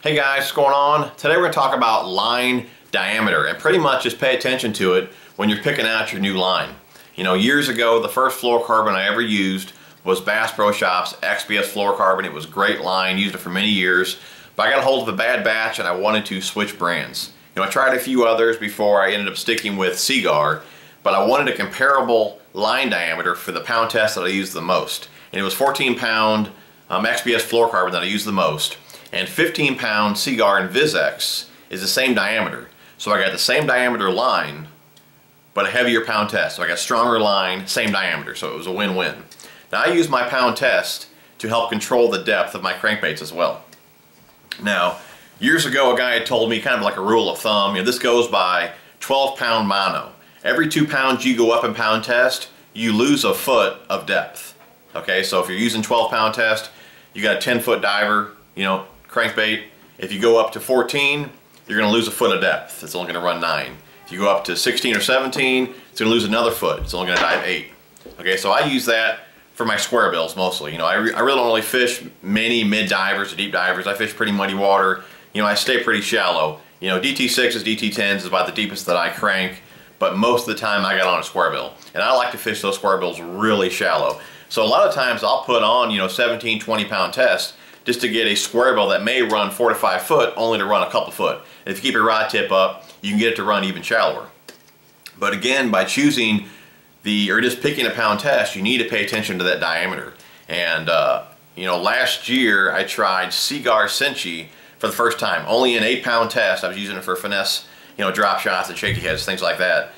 Hey guys, what's going on? Today we're going to talk about line diameter, and pretty much just pay attention to it when you're picking out your new line. You know, years ago the first fluorocarbon I ever used was Bass Pro Shops XPS fluorocarbon. It was a great line, used it for many years, but I got a hold of a bad batch and I wanted to switch brands. You know, I tried a few others before I ended up sticking with Seaguar, but I wanted a comparable line diameter for the pound test that I used the most. And it was 14-pound XPS fluorocarbon that I used the most. And 15-pound Seaguar InvisX is the same diameter. So I got the same diameter line, but a heavier pound test. So I got stronger line, same diameter, so it was a win-win. Now I use my pound test to help control the depth of my crankbaits as well. Now, years ago a guy had told me, kind of like a rule of thumb, you know, this goes by 12-pound mono. Every 2 pounds you go up in pound test, you lose a foot of depth. Okay, so if you're using 12-pound test, you got a 10-foot diver, you know, crankbait. If you go up to 14, you're going to lose a foot of depth. It's only going to run 9. If you go up to 16 or 17, it's going to lose another foot. It's only going to dive 8. Okay, so I use that for my square bills mostly. You know, I really don't really fish many mid divers or deep divers. I fish pretty muddy water. You know, I stay pretty shallow. You know, DT6s, DT10s is about the deepest that I crank, but most of the time I got on a square bill. And I like to fish those square bills really shallow. So a lot of times I'll put on, you know, 17, 20-pound test just to get a square bill that may run 4 to 5 foot, only to run a couple foot. And if you keep your rod tip up, you can get it to run even shallower. But again, by choosing or just picking a pound test, you need to pay attention to that diameter. And you know, last year I tried Seaguar Senchi for the first time, only an 8-pound test. I was using it for finesse, you know, drop shots and shaky heads, things like that.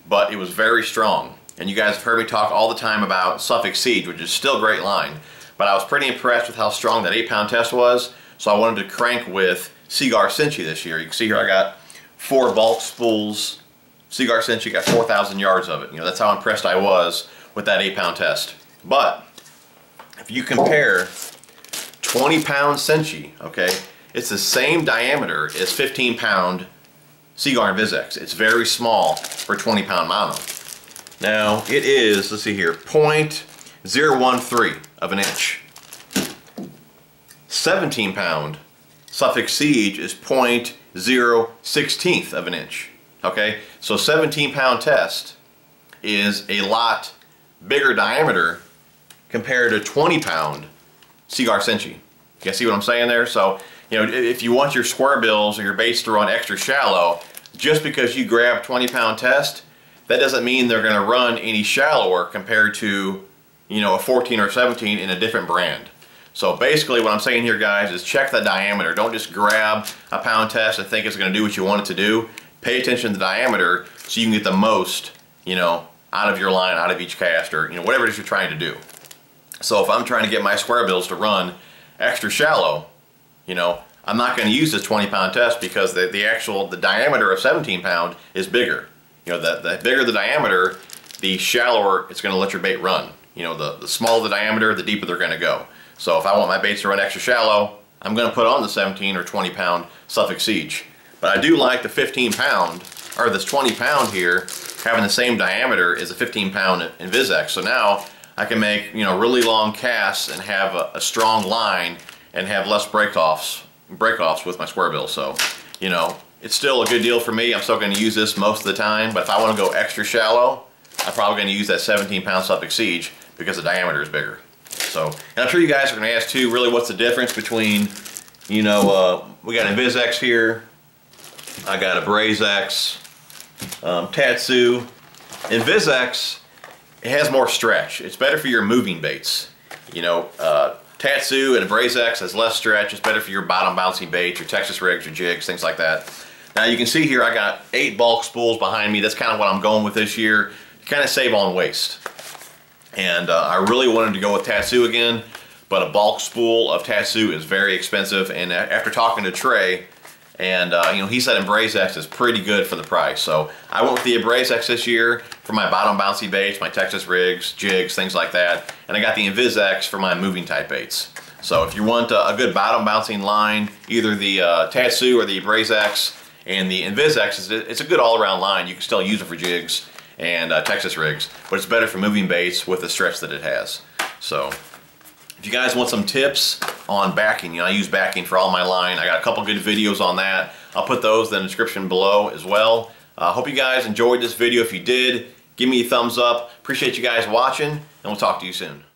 But it was very strong. And you guys have heard me talk all the time about Suffolk Siege, which is still a great line. But I was pretty impressed with how strong that 8-pound test was, so I wanted to crank with Seaguar Senchi this year. You can see here I got 4 bulk spools. Seaguar Senchi got 4,000 yards of it. You know, that's how impressed I was with that 8-pound test. But if you compare 20-pound Senchi, okay, it's the same diameter as 15-pound Seaguar InvisX. It's very small for 20-pound mono. Now it is, let's see here, 0.013 of an inch. 17-pound Suffolk Siege is 0.016 of an inch. Okay, so 17-pound test is a lot bigger diameter compared to 20-pound Seaguar Senchi. You guys see what I'm saying there? So, you know, if you want your square bills or your baits to run extra shallow, just because you grab 20-pound test, that doesn't mean they're going to run any shallower compared to, you know, a 14 or 17 in a different brand. So basically what I'm saying here, guys, is check the diameter. Don't just grab a pound test and think it's going to do what you want it to do. Pay attention to the diameter so you can get the most, you know, out of your line, out of each cast, or, you know, whatever it is you're trying to do. So if I'm trying to get my square bills to run extra shallow, you know, I'm not going to use this 20-pound test because the diameter of 17-pound is bigger. You know, the bigger the diameter, the shallower it's going to let your bait run. You know, the smaller the diameter, the deeper they're going to go. So if I want my baits to run extra shallow, I'm going to put on the 17 or 20-pound Suffolk Siege. But I do like the 15-pound, or this 20-pound here, having the same diameter as a 15-pound InvisX. So now I can make, you know, really long casts and have a strong line and have less breakoffs with my square bill. So, you know, it's still a good deal for me. I'm still going to use this most of the time, but if I want to go extra shallow, I'm probably going to use that 17-pound Suffolk Siege because the diameter is bigger. So, and I'm sure you guys are going to ask too, really what's the difference between, you know, we got InvisX here, I got a BrazeX, Tatsu. InvisX, it has more stretch. It's better for your moving baits. You know, Tatsu and BrazeX has less stretch. It's better for your bottom bouncing baits, your Texas rigs, your jigs, things like that. Now you can see here I got 8 bulk spools behind me. That's kind of what I'm going with this year to kind of save on waste. And I really wanted to go with Tatsu again, but a bulk spool of Tatsu is very expensive. And after talking to Trey, and you know, he said BrazeX is pretty good for the price. So I went with the BrazeX this year for my bottom bouncy baits, my Texas rigs, jigs, things like that. And I got the InvisX for my moving type baits. So if you want a good bottom bouncing line, either the Tatsu or the BrazeX, and the InvisX, it's a good all-around line. You can still use it for jigs and Texas rigs, but it's better for moving baits with the stretch that it has. So if you guys want some tips on backing. You know, I use backing for all my line. I got a couple good videos on that. I'll put those in the description below as well. Hope you guys enjoyed this video. If you did, give me a thumbs up. Appreciate you guys watching, and we'll talk to you soon.